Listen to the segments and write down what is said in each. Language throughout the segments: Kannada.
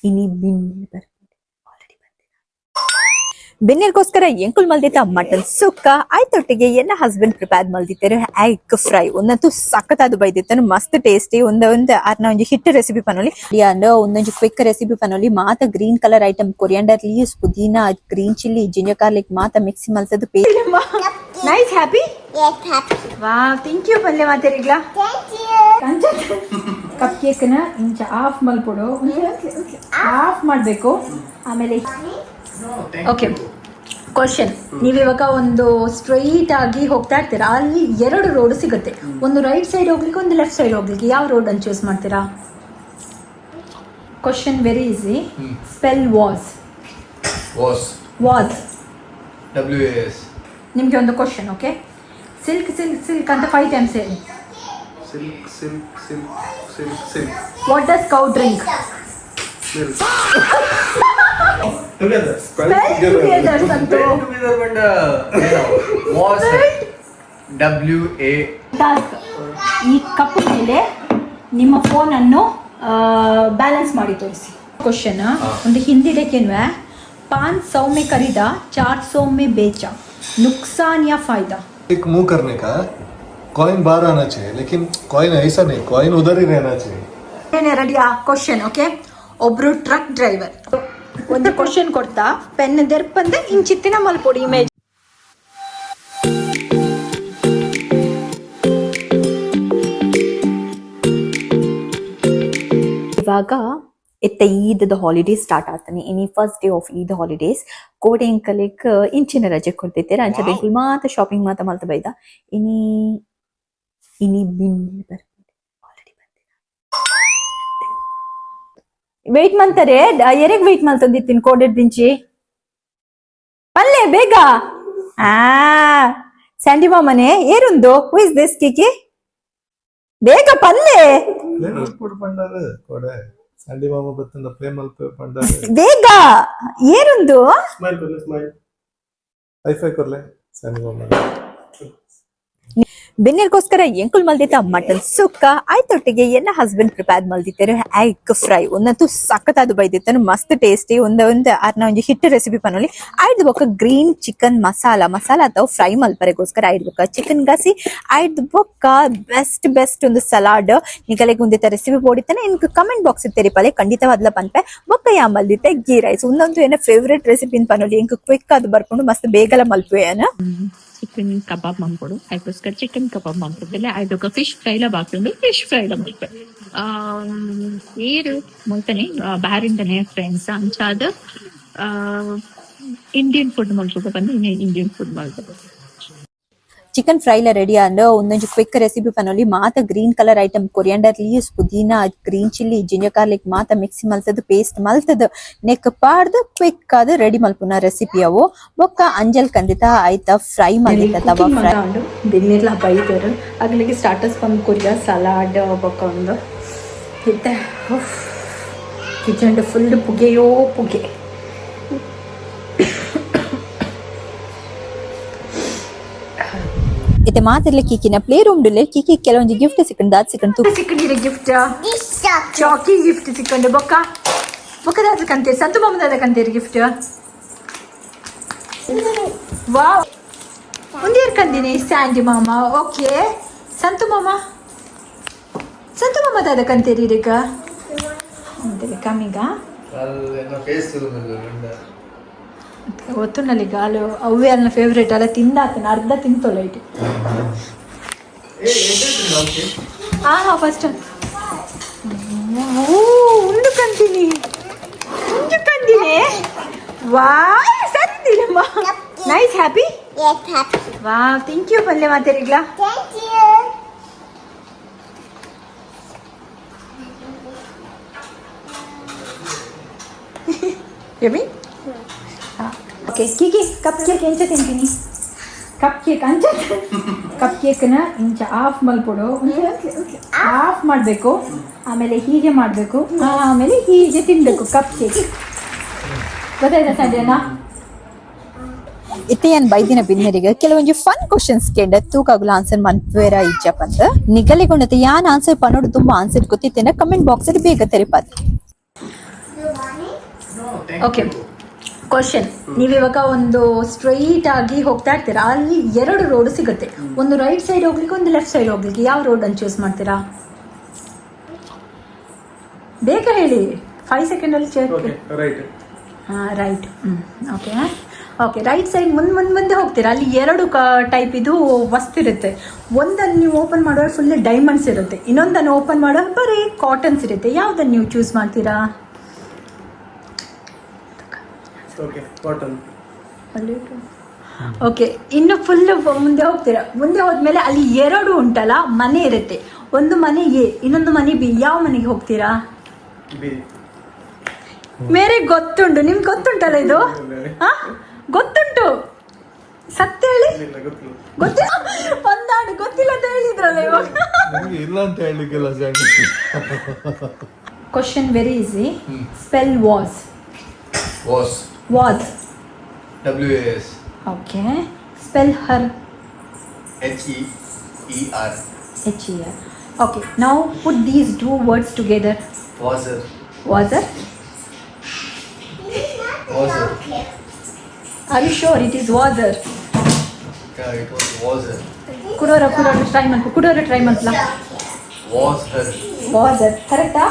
ಇನಿ ಬೆನ್ನಿರ್ಗೋಸ್ಕರ ಎಂಕುಲ್ ಮಲ್ದಿತ್ತ ಮಟನ್ ಸುಕ್ಕ ಆಯ್ತೊಟ್ಟಿಗೆ ಎನ್ನ ಹಸ್ಬೆಂಡ್ ಪ್ರಿಪೇರ್ ಮಲ್ದಿತ್ತೇರು ಎಗ್ ಫ್ರೈ ಒಂದಂತೂ ಸಖತ್ತಾದು ಬೈದಿತ್ತನು ಮಸ್ತ್ ಟೇಸ್ಟಿ ಒಂದ್ ಅರ್ನ ಒಂಜಿ ಹಿಟ್ ರೆಸಿಪಿ ಪನೊಲಿ ಅಂಡ್ ಒಂದೊಂಜಿ ಕ್ವಿಕ್ ರೆಸಿಪಿ ಪನೊಲಿ ಮಾತ green colour item coriander leaves ಪುದೀನಾ ಗ್ರೀನ್ ಚಿಲ್ಲಿ ಜಿಂಜರ್ ಗಾರ್ಲಿಕ್ ಮಾತ ಮಿಕ್ಸಿ ಮಲ್ತದ್ದು nice happy wow thank you ಪಲ್ಯ ಮಾತಾಡಿಗ್ಲಾ ಕಪ್ ಕೇಕ್ ನ ಇಂಚ ಆಫ್ ಮಲ್ಪೊಡು ಆಫ್ ಮಾಡ್ಬೇಕು ಆಮೇಲೆ ಓಕೆ ಕ್ವಶನ್ ನೀವಿವಾಗ ಒಂದು ಸ್ಟ್ರೈಟ್ ಆಗಿ ಹೋಗ್ತಾ ಇರ್ತೀರಾ, ಅಲ್ಲಿ 2 ರೋಡ್ ಸಿಗುತ್ತೆ, ಒಂದು ರೈಟ್ ಸೈಡ್ ಹೋಗ್ಲಿಕ್ಕೆ ಒಂದು ಲೆಫ್ಟ್ ಸೈಡ್ ಹೋಗ್ಲಿಕ್ಕೆ. ಯಾವ ರೋಡ್ ಅನ್ನು ಚೂಸ್ ಮಾಡ್ತೀರಾ? Question very easy. Spell was WAS. ನಿಮ್ಗೆ ಒಂದು question. Okay, silk silk silk ಅಂತ 5 ಟೈಮ್ಸ್ ಹೇಳಿ. Silk. What does cow drink? Together. Spell together, Santu. Was WA. ಈ ಕಪ್ ಮೇಲೆ ನಿಮ್ಮ ಫೋನ್ ಅನ್ನು ಬ್ಯಾಲೆನ್ಸ್ ಮಾಡಿ ತೋರಿಸಿ. ಕ್ವಶನ್ ಒಂದು ಹಿಂದಿಡಕ್ಕೆನ್ವೆ 500 में खरीदा 400 में बेचा, नुकसान या फायदा? एक मुंह करने का कॉइन बाहर आना चाहिए, लेकिन कॉइन ऐसा नहीं, कॉइन उधर ही रहना चाहिए. ರೆಡಿಯಾ? ಕ್ವಶನ್. ಓಕೆ, ಒಬ್ರು ಟ್ರಕ್ ಡ್ರೈವರ್ ಒಂದು ಕ್ವಶನ್ ಕೊಡ್ತಾ ಪೆನ್ ದೆರ್ಪಂದ ಇಂಚಿತ್ತಿನ ಮಲ್ಪೊಡಿ ಇಮೇಜ್. ಇವಾಗ ಇತ್ತ ಈದ್ ಹಾಲಿಡೇಸ್ ಸ್ಟಾರ್ಟ್ ಆಗ್ತಾನೆ. ಇನಿ first day of Eid holidays ಕೋಡೆ ಎಂಕಲೆಕ್ ಇಂಚಿನ ರಜೆ ಕೊಡ್ತೈತೆ. ಅಂಚ ಬೆಂಕುಲ್ ಮಾತ ಶಾಪಿಂಗ್ ಮಾತ ಮಲ್ತ ಬೈದ ಇನಿ ಬಿನ್ ವೆಯ್ಟ್ ಮಾಡ್ತಾರೆ. ಎರೆಗ್ ವೆಯ್ಟ್ ಮಾಡ್ತಂದಿತ್ತೀನಿ ಕೋಡೆಡ್ ದಿಂಚಿ ಪಲ್ಲೆ ಬೇಗ. ಸ್ಯಾಂಡಿ ಮಾಮನೆ ಏರುಂದು ಹೂ ಇಸ್ ದಿಸ್ ಕಿಕಿ ಬೇಗ ಪಲ್ಲೆ ಸ್ಯಾಂಡಿ ಮಾಮ ಬತ್ತಂದ ಪ್ಲೇ ಮಲ್ಪ ಪಂಡಾರೆ ಬೇಗ ಏರುಂದು ಸ್ಮೈಲ್ ಹೈಫೈ ಕೊರ್ಲೆ ಸ್ಯಾಂಡಿ ಮಾಮ. ಬೆನ್ನಿರ್ಗೋಸ್ಕರ ಎಂಕುಲ್ ಮಲ್ದಿತ್ತ ಮಟನ್ ಸುಕ್ಕ ಆಯ್ತೊಟ್ಟಿಗೆ ಎನ್ನ ಹಸ್ಬೆಂಡ್ ಪ್ರಿಪೇರ್ ಮಲ್ದಿತ್ತೇರು ಎಗ್ ಫ್ರೈ ಒಂದಂತೂ ಸಖತ್ತಾದು ಬೈದಿತ್ತನು ಮಸ್ತ್ ಟೇಸ್ಟಿ ಒಂದ್ ಅರ್ನ ಒಂಜಿ ಹಿಟ್ ರೆಸಿಪಿ ಪನೊಲಿ ಆಯ್ದು ಬೊಕ್ಕ ಗ್ರೀನ್ ಚಿಕನ್ ಮಸಾಲ ಅಥವಾ ಫ್ರೈ ಮಲ್ಪರೆಗೋಸ್ಕರ ಆಯ್ದು ಬೊಕ್ಕ ಚಿಕನ್ ಗಸಿ ಆಯ್ದು ಬೊಕ್ಕ ಬೆಸ್ಟ್ ಒಂದು ಸಲಾಡ್ ನಿಗಲೆಗೆ ಒಂದಿತ್ತ ರೆಸಿಪಿ ಬೋಡಿತ್ತಾನೆ ಇನ್ಕ ಕಮೆಂಟ್ ಬಾಕ್ಸ್ ಇತ್ತೇರಿ ಪಲೆ ಖಂಡಿತವಾದ್ಲ ಪನ್ಪೆ ಬೊಕ್ಕ ಯಾ ಮಲ್ದಿತ್ತೆ ಗೀ ರೈಸ್ ಒಂದಂತೂ ಏನ ಫೇವ್ರೆಟ್ ರೆಸಿಪಿ ಪನೊಲಿ ಇಂಕ ಕ್ವಿಕ್ ಅದು ಬರ್ಕೊಂಡು ಮಸ್ತ್ ಬೇಗಲ ಮಲ್ಪುವೆ ಏನ ಚಿಕನ್ ಕಬಾಬ್ ಮಾಡ್ಕೊಡು ಅದಕ್ಕೋಸ್ಕರ ಚಿಕನ್ ಕಬಾಬ್ ಮಾಡ್ಕೊಡ್ತಿಲ್ಲ. ಅದಕ್ಕೆ ಫಿಶ್ ಫ್ರೈಲ ಬಾಕೊಂಡು ಫಿಶ್ ಫ್ರೈಲ ಮಾಡ್ತಾರೆ. ಏರು ಮೊಲ್ತನೆ ಬಾರಿಂದನೆ ಫ್ರೆಂಡ್ಸ್ ಅಂಚಾದ ಇಂಡಿಯನ್ ಫುಡ್ ಮಾಡ್ಕೊಟ್ಟು ಬಂದು ಇಂಡಿಯನ್ ಫುಡ್ ಮಾಡ್ತಾರೆ. ಚಿಕನ್ ಫ್ರೈಲ ರೆಡಿ ಅಂಡ್ ಒಂದೊಂದು ಕ್ವಿಕ್ ರೆಸಿಪಿ ಪನೊಲಿ ಮಾತ green colour item coriander leaves ಪುದೀನಾ ಗ್ರೀನ್ ಚಿಲ್ಲಿ ಜಿಂಜರ್ ಗಾರ್ಲಿಕ್ ಮಾತ ಮಿಕ್ಸಿ ಮಲ್ತದ್ದು ಪೇಸ್ಟ್ ಮಲ್ತದ್ದು ನೆಕ್ ಪಾಡ್ದು ಕ್ವಿಕ್ ಆದ ರೆಡಿ ಮಲ್ಪುನ ರೆಸಿಪಿ ಅವು ಬೊಕ್ಕ ಅಂಜಲ್ ಕಂದಿತ ಆಯ್ತಾ ಫ್ರೈ ಮಲ್ದಿತ್ತ ತವ ಫ್ರೈ ಬೆನ್ನಿರ್ಲ ಬೈದರು ಅಗ್ಲಿಗೆ ಸ್ಟಾರ್ಟರ್ಸ್ ಬಂದು ಕೊರಿಯ ಸಲಾಡ್ ಬೊಕ್ಕ ಒಂದು ಇತ್ತೆ ಕಿಚನ್ ಫುಲ್ ಪುಗೆಯೋ ಪುಗೆ. ಇತ್ತೆ ಮಾತಿರ್ಲಿ ಕಿಕಿನ ಪ್ಲೇ ರೂಮ್ ಡುಲೆ ಕಿಕಿ ಕೆಲವೊಂದು ಗಿಫ್ಟ್ ಸಿಕ್ಕಂಡು ದಾದ್ ಸಿಕ್ಕಂಡು ಸಿಕ್ಕಂಡಿರ ಗಿಫ್ಟ್ ಚಾಕಿ ಗಿಫ್ಟ್ ಸಿಕ್ಕಂಡು ಬೊಕ್ಕ ದಾದ್ ಸಿಕ್ಕಂತೀರಿ ಸಂತು ಮಾಮ ದಾದ ಕಂತೀರಿ ಗಿಫ್ಟ್. ವಾವ್ ಒಂದೇರ್ ಕಂದಿನಿ ಸ್ಯಾಂಡಿ ಮಾಮ. ಓಕೆ ಸಂತು ಮಾಮ ದಾದ ಕಂತೀರಿ ಈಗ ಕಮ್ಮಿಗ ಗೊತ್ತುನಲ್ಲಿ ಗಾಲು ಅವೇ ಅಲ್ಲ ಫೇವ್ರೇಟ್ ಅಲ್ಲ ತಿಂದಾತನ ಅರ್ಧ ತಿಂತೋಲ್ಲ ಇಟ್ಟು. ಫಸ್ಟ್ ಉಂಡು ಕಂತೀನಿ ವಾ ಸತ್ತಿಲ್ಲಮ್ಮ. ನೈಸ್ ಹ್ಯಾಪಿ ವಾ ಥ್ಯಾಂಕ್ ಯು ಪಲ್ಯ ಮಾತಾಡಿಗ್ಲಾ. ಯಮ್ಮಿ. ಓಕೆ ಕಿಕಿ ಕಪ್ ಕೇಕ್ ಎಂಚ ತಿಂತೀನಿ ಕಪ್ ಕೇಕ್ ಅಂಚ ಕಪ್ ಕೇಕ್ನ ಇಂಚ ಆಫ್ ಮಲ್ಪೊಡು ಆಫ್ ಮಾಡಬೇಕು ಆಮೇಲೆ ಹೀಗೆ ಮಾಡಬೇಕು ಆಮೇಲೆ ಹೀಗೆ ತಿನ್ಬೇಕು ಕಪ್ ಕೇಕ್. ಗೊತ್ತಾಯ್ತಾ ಸಂಜೆನಾ? ಇತ್ತೆ ಏನ್ ಬೈದಿನ ಬಿನ್ನರಿಗೆ ಕೆಲವೊಂದು ಫನ್ ಕ್ವಶನ್ಸ್ ಕೇಂಡ ತೂಕಾಗುಲ ಆನ್ಸರ್ ಮನ್ಪೇರ ಇಜ್ಜಪ್ಪಂತ ನಿಗಲಿಗೊಂಡತೆ ಯಾನ್ ಆನ್ಸರ್ ಪನ್ನೋಡು ತುಂಬಾ ಆನ್ಸರ್ ಗೊತ್ತಿತ್ತೇನ ಕಮೆಂಟ್ ಬಾಕ್ಸ್ ಅಲ್ಲಿ ಬೇಗ ತೆರಿಪಾತಿ. ಓಕೆ ಕ್ವಶನ್, ನೀವಿವಾಗ ಒಂದು ಸ್ಟ್ರೈಟ್ ಆಗಿ ಹೋಗ್ತಾ ಇರ್ತೀರಾ, ಅಲ್ಲಿ 2 ರೋಡ್ ಸಿಗುತ್ತೆ, ಒಂದು ರೈಟ್ ಸೈಡ್ ಹೋಗ್ಲಿಕ್ಕೆ, ಒಂದು ಲೆಫ್ಟ್ ಸೈಡ್ ಹೋಗ್ಲಿಕ್ಕೆ. ಯಾವ ರೋಡನ್ನು ಚೂಸ್ ಮಾಡ್ತೀರಾ? ಬೇಗ ಹೇಳಿ, 5 ಸೆಕೆಂಡಲ್ಲಿ check. Right. Right. Okay okay, right side ಮುಂದೆ ಹೋಗ್ತೀರಾ, ಅಲ್ಲಿ 2 ಟೈಪ್ ಇದು ವಸ್ತು ಇರುತ್ತೆ. ಒಂದನ್ನು ನೀವು ಓಪನ್ ಮಾಡುವಾಗ ಫುಲ್ ಡೈಮಂಡ್ಸ್ ಇರುತ್ತೆ, ಇನ್ನೊಂದನ್ನು ಓಪನ್ ಮಾಡುವಾಗ ಬರೀ ಕಾಟನ್ಸ್ ಇರುತ್ತೆ. ಯಾವುದನ್ನು ನೀವು ಚೂಸ್ ಮಾಡ್ತೀರಾ? Okay, cotton. ಓಕೆ, ಇನ್ನು ಫುಲ್ ಮುಂದೆ ಹೋಗ್ತೀರಾ. ಮುಂದೆ ಹೋದ್ಮೇಲೆ ಅಲ್ಲಿ 2 ಉಂಟಲ್ಲ ಮನೆ ಇರುತ್ತೆ, ಒಂದು ಮನೆ ಎ, ಇನ್ನೊಂದು ಮನೆ ಬಿ. ಯಾವ ಮನೆಗೆ ಹೋಗ್ತೀರಾ? ಬಿ. ಮೇರೆ ಗೊತ್ತುಂಟು, ನಿಮ್ಗೆ ಗೊತ್ತುಂಟಲ್ಲ ಇದು? ಹಾ, ಗೊತ್ತುಂಟು, ಸತ್ಯ ಹೇಳಿ. ಗೊತ್ತಿಲ್ಲ, ಒಂದಾಡು ಗೊತ್ತಿಲ್ಲ ಅಂತ ಹೇಳಿದ್ರಲ್ಲ ಇವಾಗ. ನನಗೆ ಇಲ್ಲ ಅಂತ ಹೇಳಲಿಕ್ಕಿಲ್ಲ sir. Question very easy. Spell was. Was. Was. WAS. Okay. Spell her. HEER. HER. Okay, now put these 2 words together. Wasser. Waser. Wasser. Are you sure it is waser? Yeah, it was wasser. Kudora try mantla. Was her. Waser. Correcta?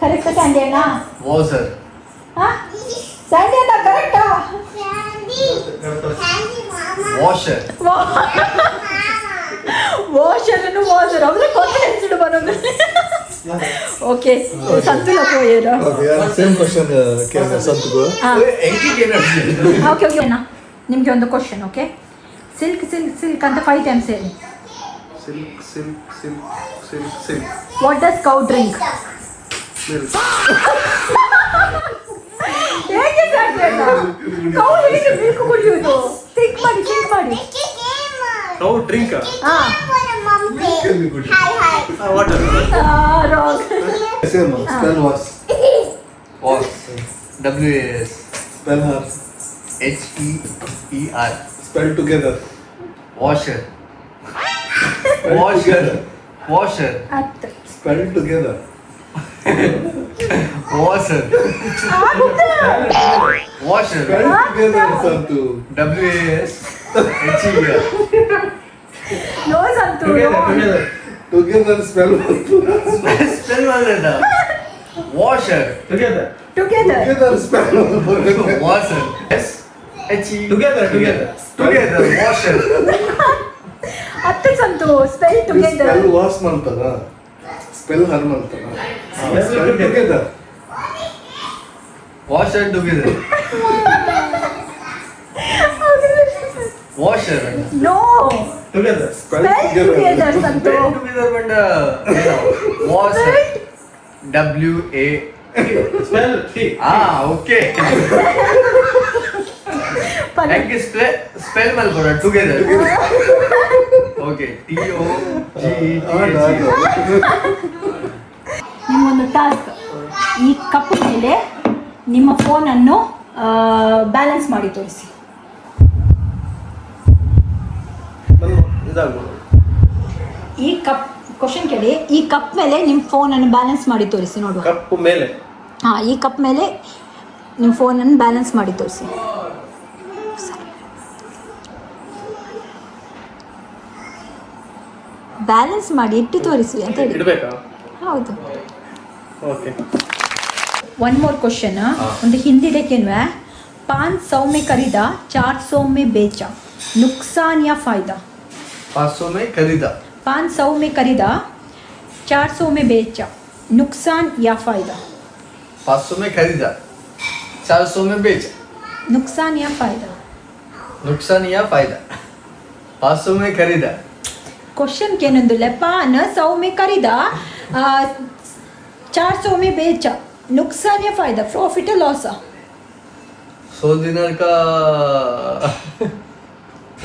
Correcta Sandyana? Wasser. Huh? Sandyana correcta? Washer. Washer and waser. ಅವರ ಕಾನ್ಫಿಡೆನ್ಸ್ ಇಡು ಬರೋದು. ಓಕೆ, ಸಂತುಲ ಹೋಯೇರಾ. ಸೇಮ್ ಕ್ವಶನ್ ಕೇಳಿದೆ ಸಂತುಗೂ. ಓಕೆ ನಿಮಗೆ ಒಂದು ಕ್ವಶನ್. ಓಕೆ, ಸಿಲ್ಕ್ ಅಂತ 5 ಟೈಮ್ಸ್ ಹೇಳಿ. Silk. What does cow drink? Milk. ಹೇಗೆ ಸಾಧ್ಯ? ಕೌ ಹೇಗೆ ಮಿಲ್ಕ್ ಕುಡಿಯೋದು? ಥಿಂಕ್ ಮಾಡಿ. Cow drink. ಹಾ, Water. Wrong. Same spell was. Was. WAS. Spell her. HEER. Spell together. Washer. ಹತ್ತು. Spell together. Washer. Spell together ಸಂತು. WAS. HEER. ನೋ ಸಂತು. Together spell Spell malada. Washer. Together. Together spell Washer. SHE. Together. Washer. ಹತ್ತು ಸಂತು. Spell together. ಸ್ಪೆಲ್ ವಾಸ್ ಮಾಡ್ತಾರ, ಸ್ಪೆಲ್ ಹರ್ ಮಾಡ್ತಾರ. Spell together. Washer together. Washer. No, Together. Spell spell together ಸಂತು. Spell together banda. Washer. WA. Spell T. Okay. Like spell malbora together. Okay. TOGET. ನಿಮ್ಮೊಂದು ಟಾಸ್ಕ್, ಈ ಕಪ್ ಮೇಲೆ ನಿಮ್ಮ ಫೋನನ್ನು ಬ್ಯಾಲೆನ್ಸ್ ಮಾಡಿ ತೋರಿಸಿ. ಇದಾಗ್ಬೋದು. ಈ ಕಪ್ ಕ್ವಶನ್ ಕೇಳಿ, ಈ ಕಪ್ ಮೇಲೆ ನಿಮ್ಮ ಫೋನನ್ನು ಬ್ಯಾಲೆನ್ಸ್ ಮಾಡಿ ತೋರಿಸಿ ನೋಡುವ. ಕಪ್ಪು ಮೇಲೆ. ಹಾಂ, ಈ ಕಪ್ ಮೇಲೆ ನಿಮ್ಮ ಫೋನನ್ನು ಬ್ಯಾಲೆನ್ಸ್ ಮಾಡಿ ತೋರಿಸಿ. ಬ್ಯಾಲೆನ್ಸ್ ಮಾಡಿ ಇಟ್ಟು ತೋರಿಸಿ ಅಂತ ಹೇಳಿ. ಇಡಬೇಕಾ? ಹೌದು. ಓಕೆ. One more question. ಒಂದು ಹಿಂದಿ देखेंगे. 500 में खरीदा 400 में बेचा, नुकसान या फायदा? 500 में खरीदा. 500 में खरीदा 400 में बेचा, नुकसान या फायदा? 500 में खरीदा 400 में बेचा, नुकसान या फायदा? नुकसान या फायदा. 500 में खरीदा. क्वेश्चन के नंदुले 500 में खरीदा 400 में बेचा, नुकसान या फायदा? प्रॉफिट या लॉस? 100 दिनार का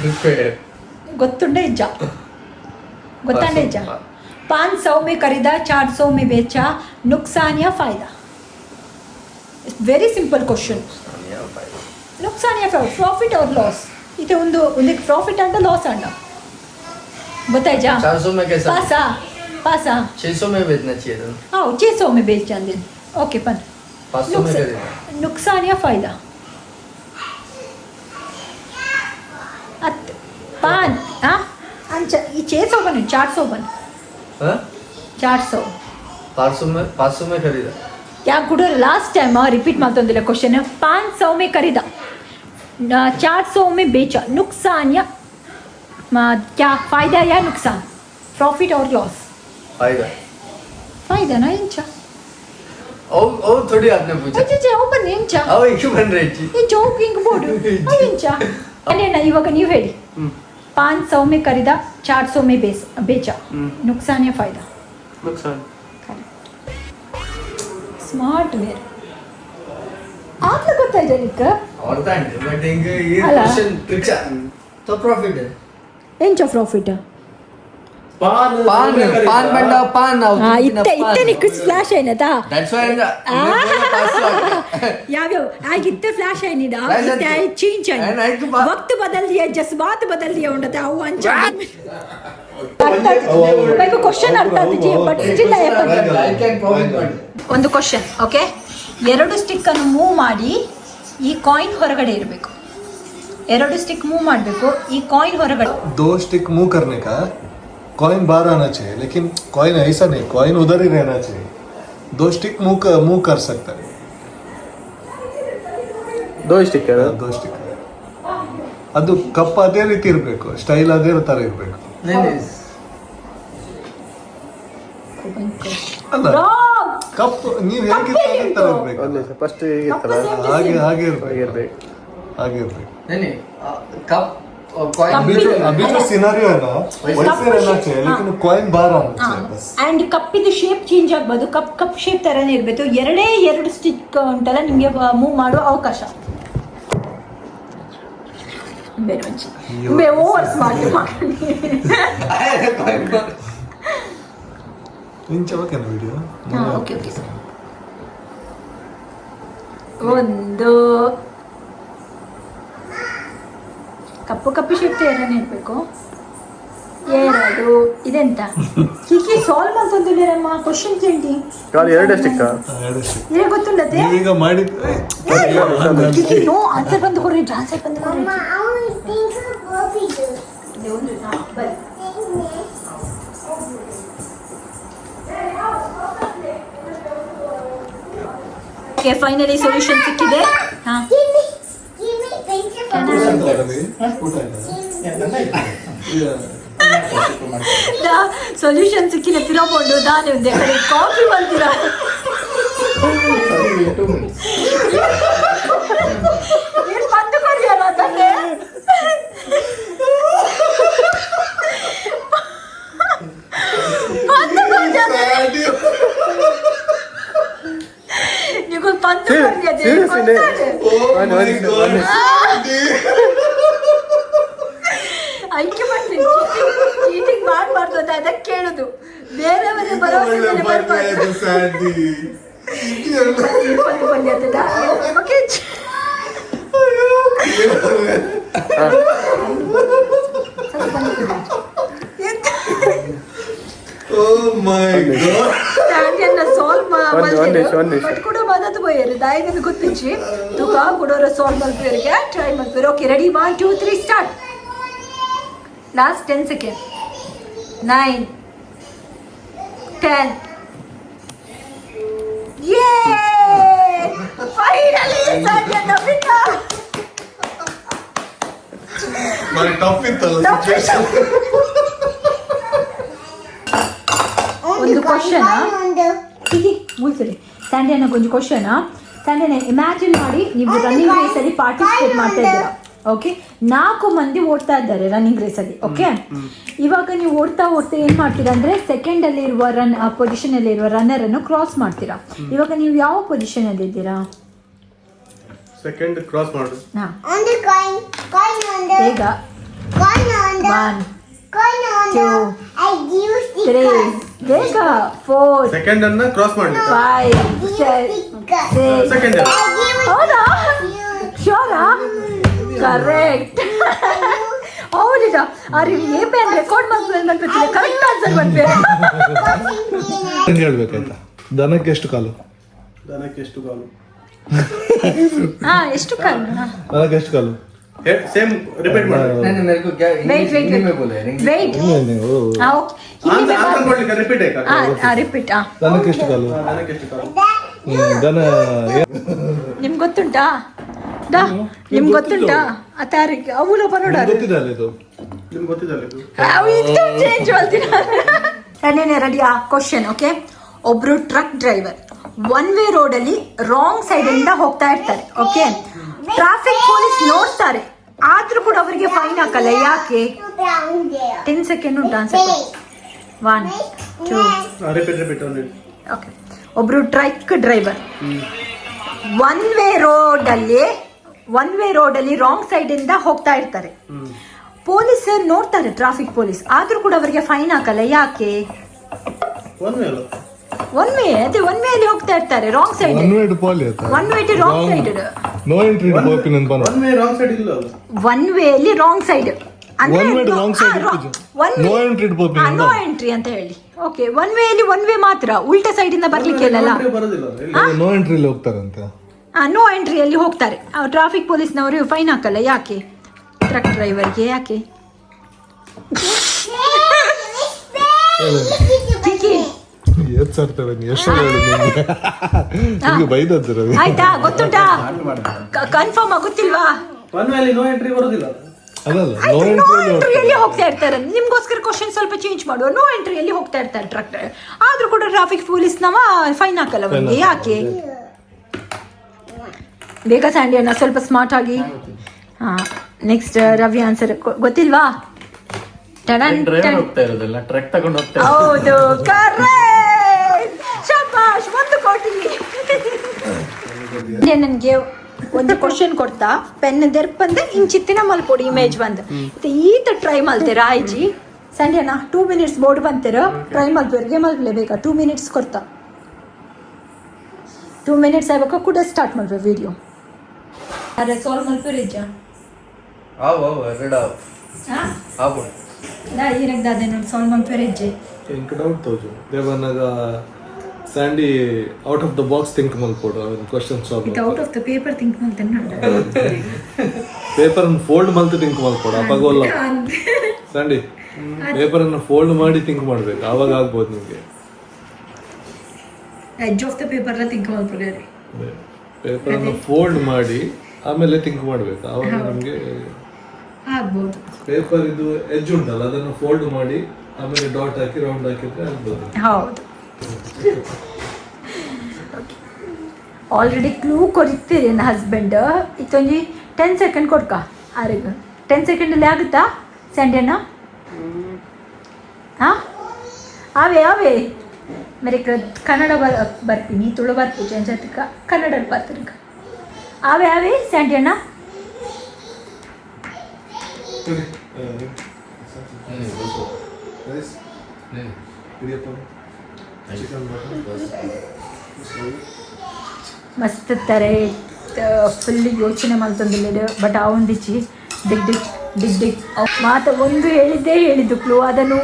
रिपेयर. ಗೊತ್ತುಂಡೆ ಇಜ್ಜ, ಗೊತ್ತಾಂಡೆ ಇಜ್ಜ. 500 में खरीदा 400 में बेचा, नुकसान या फायदा? Very simple question. नुकसान या फायदा, प्रॉफिट और लॉस. इथे ಒಂದು ಪ್ರಾಫಿಟ್ ಅಂಡ ಲಾಸ್ ಅಂಡ ಗೊತ್ತಾಯ್ತಾ? 400 में कैसा? ಪಾಸಾ 600 में बेचना चाहिए था. हाँ 600 में बेच जाते. ओके पन पाँच सौ में खरीदा नुकसान या फायदा? पान हाँ अच्छा ये 600 बने 400 बन हाँ 400 पाँच सौ में खरीदा क्या गुडर लास्ट टाइम रिपीट ಮಾಡ್ತಂದಿಲ್ಲ ಕ್ವಶನ್ 500 में खरीदा 400 में बेचा नुकसान या क्या फायदा या नुकसान प्रॉफिट और लॉस फायदा फायदा ना इंचा और थोड़ी आपने पूछा अच्छा वो बन इंचा अब एक बन रही थी ये जोकिंग बोर्ड अब इंचा अरे ना इವಾಗ ನೀವು ಹೇಳಿ 500 में खरीदा 400 में बेचा नुकसान या फायदा? नुकसान. स्मार्ट वेर आपने ಗೊತ್ತಾಯ್ತಾ ನಿಕ್ಕ और दैट बट ये ಅಲ್ಲ. क्वेश्चन ट्रिक्स तो प्रॉफिट है ಎಂಚ ಪ್ರಾಫಿಟ್ पान पान बंडा पान ಇತ್ತೆ ನಿಕ್ಕ ಫ್ಲಾಶ್ ಆಯ್ನತಾ दैट्स व्हाई ಯಾವ್ಯಾವ ಆಗಿತ್ತೆ ಫ್ಲಾಶ್ ಆಯ್ನಿದ Flash ಇತ್ತೆ ಆಯ್ತು. ಚೇಂಜ್ And ಆಯ್ತು ಆಯ್ತು ಬಾ- ವಕ್ತ್ ಬದಲ್ ದಿಯಾ ಜಜ್ಬಾತ್ ಬದಲ್ ದಿಯಾ ಉಂಡತೆ ಅವು ಅಂಚ ಬೈಕು ಕ್ವಶನ್ ಅರ್ಥ ಆಗ್ತಿದೆ but still I can profit ಮಾಡಿ ಒಂದು ಕ್ವಶನ್ ಓಕೆ 2 ಸ್ಟಿಕ್ ಅನ್ನು ಮೂವ್ ಮಾಡಿ ಈ ಕಾಯಿನ್ ಹೊರಗಡೆ ಇರಬೇಕು 2 ಸ್ಟಿಕ್ ಮೂವ್ ಮಾಡಬೇಕು ಈ ಕಾಯಿನ್ ಹೊರಗಡೆ 2 स्टिक मूव करने का कॉइन बाहर आना चाहिए लेकिन कॉइन ऐसा नहीं कॉइन उधर ही रहना चाहिए 2 स्टिक मूव कर सकता है 2 स्टिकर 2 स्टिक ಅದು ಕಪ್ ಅದೇ ರೀತಿ ಇರಬೇಕು ಸ್ಟೈಲ್ ಅದೇ ತರ ಇರಬೇಕು नहीं नहीं ಅಲ್ಲ ಕಪ್ ನೀವು ಹೇಗೆ ತರ ಇರಬೇಕು ಫಸ್ಟ್ ಹಾಗೆ ಇರಬೇಕು ಹಾಗೆ ಇರಬೇಕು नहीं नहीं कप और कॉइन अभी जो सिनेरियो है ना वैसे रहना चाहिए लेकिन कॉइन बाहर आना चाहिए बस ಆ್ಯಂಡ್ ಕಪ್ಪಿದು ಶೇಪ್ ಚೇಂಜ್ ಆಗ್ಬೋದು ಕಪ್ ಶೇಪ್ ಥರನೇ ಇರಬೇಕು 2 ಸ್ಟಿಕ್ ಉಂಟಲ್ಲ ನಿಮಗೆ ಮೂವ್ ಮಾಡುವ ಅವಕಾಶ ಬೇರೆ ಓವರ್ ಸ್ಮಾರ್ಟ್ ಮಾಡಿ ನಿಂಚವಕ್ಕೆ ವಿಡಿಯೋ ಓಕೆ ಓಕೆ ಸರ್ ಒಂದು ಕಪ್ಪು ಶೇಪ್ ಥರನೇ ಇರಬೇಕು 2 ಇದೆಂತ ಹೀಗೆ ಸಾಲ್ವ್ ಮಾಡ್ತಂದಿದ್ದೀರಮ್ಮ ಕ್ವಶನ್ ಕೇಳಿ ಖಾಲಿ 2 ಸ್ಟಿಕ್ ಇದೇ ಗೊತ್ತುಂಡತೆ ನೀವೀಗ ಮಾಡಿದ್ ನೋ ಆನ್ಸರ್ ಬಂದು ಕೊಡ್ರಿ ಆನ್ಸರ್ ಬಂದು ಕೊಡ್ರಿ ಓಕೆ ಫೈನಲಿ ಸೊಲ್ಯೂಷನ್ ಸಿಕ್ಕಿದೆ ಹಾ ಸೊಲ್ಯೂಷನ್ ಸಿಕ್ಕಿದೆ ತಿರೋಕೊಂಡು ನಾನು ಒಂದೇ ಕಡೆ ಕಾಫಿ ಮಾಡ್ತೀರಾ ಏನು ಬಂದು ಕೊಡ್ತೀಯಲ್ಲ ತಂದೆ ಬಂದು ನೀವು ಬಂದು ಐಕ್ಯ ಮಾಡ್ತೀನಿ ಚೀಟಿಂಗ್ ಮಾಡಬಾರ್ದು ಅಂತ ಅದಕ್ಕೆ ಕೇಳುದು ಬೇರೆಯವರ ಭರವಸೆ ಮೇಲೆ ಬರಬಾರ್ದು ಓಕೆ ಸಾಲ್ವ್ ಬಟ್ ಕೂಡ ಮದದು ಬಯ್ಯರು ದಾಯಿಗೆ ಗೊತ್ತಿಚ್ಚಿ ತುಕ ಕೊಡೋರ ಸಾಲ್ವ್ ಮಲ್ಪೇರಿಗೆ ಟ್ರೈ ಮಲ್ಪೇರು okay ready 1 2 3 start last 10 second 9 10 ಯೇ ಫೈನಲಿ ಸಾಧ್ಯನ ಬಿಟ್ಟ మరి ಟಫ್ ಇತ್ತಲ್ಲ ಸಿಚುವೇಶನ್ ಒಂದು ಕ್ವಶನ್ ಹೀಗೆ ಮುಗಿಸಿರಿ ಸ್ಯಾಂಡಿಯನ್ನ ಒಂದು ಕ್ವಶನ್ ಸ್ಯಾಂಡಿಯನ್ನ ಇಮ್ಯಾಜಿನ್ ಮಾಡಿ ನೀವು ರನ್ನಿಂಗ್ ರೇಸಲ್ಲಿ ಪಾರ್ಟಿಸಿಪೇಟ್ ಮಾಡ್ತಾ ಇದ್ದೀರಾ ಓಕೆ 4 ಮಂದಿ ಓಡ್ತಾ ಇದ್ದಾರೆ ರನ್ನಿಂಗ್ ರೇಸಲ್ಲಿ ಓಕೆ ಇವಾಗ ನೀವು ಓಡ್ತಾ ಏನು ಮಾಡ್ತೀರಾ ಅಂದರೆ ಸೆಕೆಂಡಲ್ಲಿ ಇರುವ ಪೊಸಿಷನಲ್ಲಿ ಇರುವ ರನ್ನರನ್ನು ಕ್ರಾಸ್ ಮಾಡ್ತೀರಾ ಇವಾಗ ನೀವು ಯಾವ ಪೊಸಿಷನಲ್ಲಿ ಇದ್ದೀರಾ ಸೆಕೆಂಡ್ ಕ್ರಾಸ್ ಮಾಡು ಹಾಂ On the coin on the ಬೇಗ coin on the 1 coin on the 2 I use the 3 ಬೇಗ 4 ಸೆಕೆಂಡ್ ಅನ್ನ ಕ್ರಾಸ್ ಮಾಡಿ 5 6 ಸೆಕೆಂಡ್ ಹೌದಾ ಶೋರಾ ಕರೆಕ್ಟ್ ಹೌದಿದ ಅರೆ ಏ ಪೇನ್ ರೆಕಾರ್ಡ್ ಮಾಡ್ಬೇಕು ಕರೆಕ್ಟ್ ಆನ್ಸರ್ ಬಂದ್ಬೇಕು ಹೇಳ್ಬೇಕಾಯ್ತಾ ದನಕ್ಕೆ ಎಷ್ಟು ಕಾಲು ದನಕ್ಕೆ ಎಷ್ಟು ಕಾಲು? ಹಾ ಎಷ್ಟು ಕಾಲು? ನನಗೆ ಎಷ್ಟು ಕಾಲು? ಸೇಮ್ ರಿಪೀಟ್ ಮಾಡಿ. नहीं नहीं मेरे को क्या Wait, wait, हिंदी wait. में बोले हिंदी ವೇಟ್ ಆನ್ಸರ್ ಮಾಡ್ಲಿಕ್ಕೆ ರಿಪೀಟ್ ರಿಪೀಟ್. ದನಕ್ಕೆ ಎಷ್ಟು ಕಾಲು? ದನಕ್ಕೆ ಎಷ್ಟು ಕಾಲು? ದನ ನಿಮ್ಗೆ ಗೊತ್ತುಂಟಾ? ನಿಮ್ಗೆ ಗೊತ್ತುಂಟಾ? ಅತಾರಿಗೆ ಅವಲೋಪ ನೋಡಾರು ಗೊತ್ತಿದೆ ಅಲ್ಲ ಇದು. ನಿಮ್ಗೆ ಗೊತ್ತಿದ್ದಲ್ಲ ಇದು? ಚೇಂಜ್ ಮಾಡ್ತೀನಿ ನಾನೇನೆ ರೆಡಿಯಾ? Question okay. ಒಬ್ರು truck driver one way road ಅಲ್ಲಿ ರಾಂಗ್ ಸೈಡ್ ಇಂದ ಹೋಗ್ತಾ ಇರ್ತಾರೆ. ಓಕೆ, ಟ್ರಾಫಿಕ್ ಪೊಲೀಸ್ ನೋಡ್ತಾರೆ, ಆದ್ರೂ ಕೂಡ ಅವರಿಗೆ ಫೈನ್ ಹಾಕಲ್ಲ. ಯಾಕೆ? Down there. 10 ಸೆಕೆಂಡ್ ಉಂಟು ಆನ್ಸರ್. 1 2 ರಿಪೀಟ್ ಒಂದು. ಓಕೆ. ಒಬ್ರು truck driver one way road ಅಲ್ಲಿ ರಾಂಗ್ ಸೈಡ್ ಇಂದ ಹೋಗ್ತಾ ಇರ್ತಾರೆ. ಪೊಲೀಸ್ ನೋಡ್ತಾರೆ, ಟ್ರಾಫಿಕ್ ಪೊಲೀಸ್, ಆದ್ರೂ ಕೂಡ ಅವರಿಗೆ ಫೈನ್ ಹಾಕಲ್ಲ. ಯಾಕೆ? ಒನ್ ವೇ ಅಲ್ಲ, ಒನ್ ವೇ ಅಲ್ಲಿ ಹೋಗ್ತಾ ಇರ್ತಾರೆ, wrong side. One way to ಪೋಲಿ ಆಯ್ತಾ? One way to wrong side. No entry to ಗೋಪಿನ್ ಅಂತ ಒನ್ ವೇ ರಾಂಗ್ ಸೈಡ್ ಇಲ್ಲ ಅಲ್ಲ. ಒನ್ ವೇ ಅಲ್ಲಿ wrong side One way to wrong side ಇರ್ತದೆ. No entry to Popin no entry ಅಂತ ಹೇಳಿ. ಓಕೆ, ಒನ್ ವೇ ಅಲ್ಲಿ ಒನ್ ವೇ ಮಾತ್ರ, ಉಲ್ಟಾ ಸೈಡ್ ಇಂದ ಬರ್ಲಿಕ್ಕೆ ಇಲ್ಲಲ್ಲ. ಬರೋದಿಲ್ಲ ಇಲ್ಲ. ನೋ ಎಂಟ್ರಿಲಿ ಹೋಗ್ತಾರಂತೆ. ನೋ ಎಂಟ್ರಿ ಅಲ್ಲಿ ಹೋಗ್ತಾರೆ. ಟ್ರಾಫಿಕ್ ಪೊಲೀಸ್ನವರು ಫೈನ್ ಹಾಕಲ್ಲ. ಯಾಕೆ? ಟ್ರಕ್ ಡ್ರೈವರ್ಗೆ ಯಾಕೆ? ಕಿಕಿ ಆಯ್ತಾ? ಗೊತ್ತುಂಟಾ? ಕನ್ಫರ್ಮ್ ಆಗುತ್ತಿಲ್ವಾ? ಒನ್ ವೇ ಅಲ್ಲಿ ನೋ ಎಂಟ್ರಿ ಬರೋದಿಲ್ಲ. ನೋ ಎಂಟ್ರಿಯಲ್ಲಿ ಹೋಗ್ತಾ ಇರ್ತಾರೆ. ನಿಮ್ಗೋಸ್ಕರ ಕ್ವಶನ್ ಸ್ವಲ್ಪ ಚೇಂಜ್ ಮಾಡುವ. ನೋ ಎಂಟ್ರಿಯಲ್ಲಿ ಹೋಗ್ತಾ ಇರ್ತಾರೆ ಟ್ರಕ್ ಡ್ರೈವರ್, ಆದ್ರೂ ಕೂಡ ಟ್ರಾಫಿಕ್ ಪೊಲೀಸ್ನವ ಫೈನ್ ಹಾಕಲ್ಲ ಅವನಿಗೆ. ಯಾಕೆ? ಬೇಗ ಸ್ಯಾಂಡಿ ಅಣ್ಣ, ಸ್ವಲ್ಪ ಸ್ಮಾರ್ಟ್ ಆಗಿ. ಹಾ, ನೆಕ್ಸ್ಟ್ ರವಿ ಆನ್ಸರ್ ಗೊತ್ತಿಲ್ವಾ? ಡ್ರೈವರ್ ಹೋಗ್ತಾ ಇರೋದಲ್ಲ, ಟ್ರಕ್ ತಗೊಂಡು ಹೋಗ್ತಾ ಹೌದು, ಕರೆಕ್ಟ್. ಶಬಾಷ್, 1 ಕೋಟಿ. ನನಗೆ ಒಂದು ಕ್ವಶನ್ ಕೊಡ್ತಾ ಪೆನ್ ದೆರ್ಪಂದ ಇಂಚಿತ್ತಿನ ಮಲ್ಪೊಡಿ ಇಮೇಜ್ ಬಂದು ಈತ ಟ್ರೈ ಮಲ್ತೀರಾ ಆಯ್ಜಿ ಸಂಡೆ ಅಣ್ಣ 2 minutes ಬೋರ್ಡ್ ಬಂತೀರ ಟ್ರೈ ಮಲ್ಪೇರಿಗೆ ಮಲ್ಪಲೇಬೇಕಾ? 2 minutes ಕೊಡ್ತಾ 2 minutes ಆಗ್ಬೇಕಾ ಕೂಡ ಸ್ಟಾರ್ಟ್ ಮಾಡ್ಬೇಕು ವಿಡಿಯೋ. ಅರೆ ಸಾಲ್ವ್ ಮಲ್ಪೇರಿಜ್ಜ ಆವ್ ಎರಡು ಆವ್ ನಾ ಈರಕ್ ದಾದೆ ನೋಡಿ ಸಾಲ್ವ್ ಮಲ್ಪೇರಿಜ್ಜೆ ಇಂಕ ಡೌಟ್ ತೋಜು ದೇವನಗ Sandy out of the box think ಮಲ್ಪೋಡು ಕ್ವೆಶ್ಚನ್ ಸಾಲ್ವ್ ಇದು out of the paper think ಮಾಡ್ತೇನೆ ಪೇಪರ್ ಅನ್ನು ಫೋಲ್ಡ್ ಮಲ್ತು ಥಿಂಕ್ ಮಲ್ಪೋಡು ಅಪಗೋಲ್ಲ ಸ್ಯಾಂಡಿ ಪೇಪರ್ ಅನ್ನು ಫೋಲ್ಡ್ ಮಾಡಿ ಥಿಂಕ್ ಮಾಡ್ಬೇಕು, ಆವಾಗ ಆಗ್ಬೋದು ನಿಮಗೆ. Edge of the paper think ಮಾಡ್ತಾರೆ. ಪೇಪರ್ ಅನ್ನು ಫೋಲ್ಡ್ ಮಾಡಿ ಆಮೇಲೆ ಥಿಂಕ್ ಮಾಡ್ಬೇಕು, ಆವಾಗ ನಮಗೆ ಆಗ್ಬೋದು. ಪೇಪರ್ ಇದು ಎಡ್ಜ್ ಉಂಟಲ್ಲ ಅದನ್ನು ಫೋಲ್ಡ್ ಮಾಡಿ ಆಮೇಲೆ ಡಾಟ್ ಹಾಕಿ ರೌಂಡ್ ಹಾಕಿದ್ರೆ ಆಗ್ಬೋದು. ಹೌದು, ಆಲ್ರೆಡಿ ಕ್ಲೂ ಕೊಡ್ತೀರಿ ನನ್ನ ಹಸ್ಬೆಂಡ್. ಇತ್ತೊಂದು 10 ಸೆಕೆಂಡ್ ಕೊಡ್ಕ ಆರಿಗೆ 10 ಸೆಕೆಂಡಲ್ಲಿ ಆಗುತ್ತಾ ಸ್ಯಾಂಡಿ ಅಣ್ಣ? ಹಾಂ ಅವೇ ಅವೇ ಮೇರೆ ಕನ್ನಡ ಬರ್ತೀನಿ, ತುಳು ಬರ್ತೀನಿ ಜೊತೆಗೆ ಕನ್ನಡಲ್ಲಿ ಬರ್ತೀನಿ. ಅವೇ ಅವೇ ಸ್ಯಾಂಡಿ ಅಣ್ಣ? ಮಸ್ತ್ ತಾರೆ ಫುಲ್ ಯೋಚನೆ ಮಾಡ್ತಂದಿಲ್ಲ. ಬಟ್ ಆ ಒಂದಿಚ್ಚಿ ಡಿಗ್ ಡಿಗ್ ಡಿಗ್ ಡಿಗ್ ಮಾತು ಒಂದು ಹೇಳಿದ್ದು ಕ್ಲೂ, ಅದನ್ನು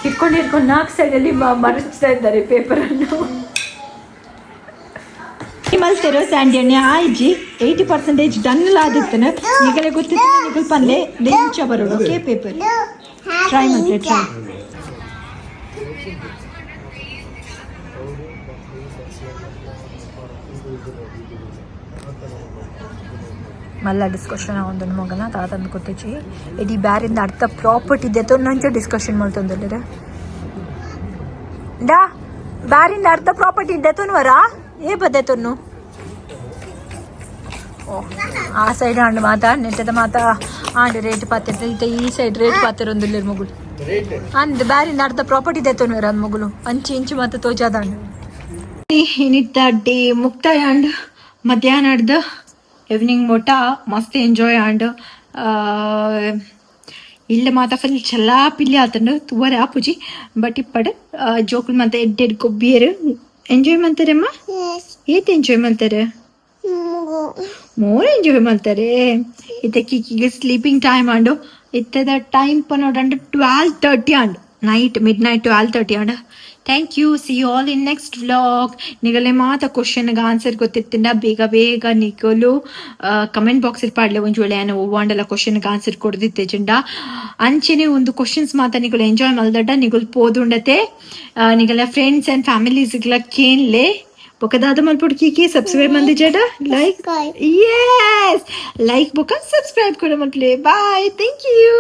ಹಿಡ್ಕೊಂಡು 4 ಸೈಡಲ್ಲಿ ಮರೆಸ್ತಾ ಇದ್ದಾರೆ ಪೇಪರನ್ನು. ಮಲ್ತಿರೋ ಸ್ಯಾಂಡಿ ಅಣ್ಣ ಆಯ್ಜಿ 80% ಡನ್ ಆದಿತ್ತನ ಈಗಲೇ ಗೊತ್ತಿತ್ತು ನಿಗಲ್ ಪಲ್ಲೆ ಲಿಂಚ ಬರೋದು. ಓಕೆ, ಪೇಪರ್ ಟ್ರೈ ಮಾಡ್ತೆ ಟ್ರೈ. ಮಲ್ಲ ಡಿಸ್ಕಷನ್ ಒಂದೊಂದು ಮಗನ ತಾತಂದು ಗೊತ್ತಿಚ್ಚಿ ಇಡೀ ಬ್ಯಾರಿಂದ ಅರ್ಥ ಪ್ರಾಪರ್ಟಿ ಇದೆತ್ತೋ ನಂಚೆ ಡಿಸ್ಕಷನ್ ಮಾಡ್ತಂದಿಲ್ಲ ಡಾ ಬ್ಯಾರಿಂದ ಅರ್ಥ ಪ್ರಾಪರ್ಟಿ ಇದ್ದೆತ್ತೋನ್ವರ ಏ ಬದ್ದೆತ್ತೊನ್ನು ಓ ಆ ಸೈಡ್ ಆಂಡ್ ಮಾತಾ ನೆಟ್ಟದ ಮಾತಾ ಆಂಡ್ ರೇಟ್ ಪಾತಿರ್ತ ಈತ ಈ ಸೈಡ್ ರೇಟ್ ಪಾತಿರೊಂದಿಲ್ಲ ಮಗುಳು ಅಂದ್ ಬ್ಯಾರಿಂದ ಅರ್ಥ ಪ್ರಾಪರ್ಟಿ ಇದೆತ್ತೋನ್ವರ ಅಂದ್ ಮಗುಳು ಅಂಚಿ ಇಂಚು ಮಾತ ತೋಜಾದಂಡ್ ಇನ್ನಿತ್ತ ಡೇ ಮುಕ್ತಾಯ ಅಂಡ್ ಮಧ್ಯಾಹ್ನ ಅಡ್ದು ಈವ್ನಿಂಗ್ ಮೊಟ್ಟ ಮಸ್ತ್ ಎಂಜಾಯ್ ಆಂಡ್ ಇಲ್ಲ ಮಾತಾ ಫುಲ್ ಚಲ್ಲಾ ಪಿಲ್ಲಿ ಆತಂಡು ತುವರೆ ಆಪುಜಿ ಬಟ್ ಇಪ್ಪಡು ಜೋಕುಲ್ ಮಾತ ಎಡ್ಡೆಡ್ ಕೊಬ್ಬಿಯರು ಎಂಜಾಯ್ ಮಾಡ್ತಾರಮ್ಮ. ಏತ್ ಎಂಜಾಯ್ ಮಾಡ್ತಾರೆ? ಮೋರ್ ಎಂಜಾಯ್ ಮಾಡ್ತಾರೆ. ಇದಕ್ಕೀಗ ಸ್ಲೀಪಿಂಗ್ ಟೈಮ್ ಆಂಡು ಇತ್ತದ ಟೈಮ್ ನೋಡಂಡು 12:30 ಆಂಡು ನೈಟ್ ಮಿಡ್ ನೈಟ್ 12:30 ಆಂಡ thank you. See you all in next vlog. ನಿಗಲೆ ಮಾತ ಕ್ವಶನ್ಗೆ ಆನ್ಸರ್ ಗೊತ್ತಿತ್ತಿಂಡ ಬೇಗ ಬೇಗ ನಿಗಲು ಕಮೆಂಟ್ ಬಾಕ್ಸಲ್ಲಿ ಪಾಡ್ಲೆ ಒಂಜಿ ವೇಳೆ ಏನು ಒವ್ವಾಂಡಲ ಕ್ವಶನ್ಗೆ ಆನ್ಸರ್ ಕೊಡ್ದಿತ್ತೇಜುಂಡ. ಅಂಚೆನೆ ಒಂದು ಕ್ವಶನ್ಸ್ ಮಾತ ನಿಗುಲು ಎಂಜಾಯ್ ಮಲ್ದಡ್ಡ ನಿಗುಲು ಪೋದುಂಡತೆ ನಿಗಲ ಫ್ರೆಂಡ್ಸ್ ಆ್ಯಂಡ್ ಫ್ಯಾಮಿಲೀಸ್ಗಳ ಕೇನ್ಲೆ ಬೊಕದಾದ ಮಲ್ಪೊಡು ಕೀಕಿ ಸಬ್ಸ್ಕ್ರೈಬ್ ಮಂದಿ ಜಡ ಲೈಕ್ Subscribe. ಯೆಸ್ ಲೈಕ್ ಬೊಕ ಸಬ್ಸ್ಕ್ರೈಬ್ ಕೂಡ ಮಲ್ಪಲೆ. ಬಾಯ್, ಥ್ಯಾಂಕ್ ಯು.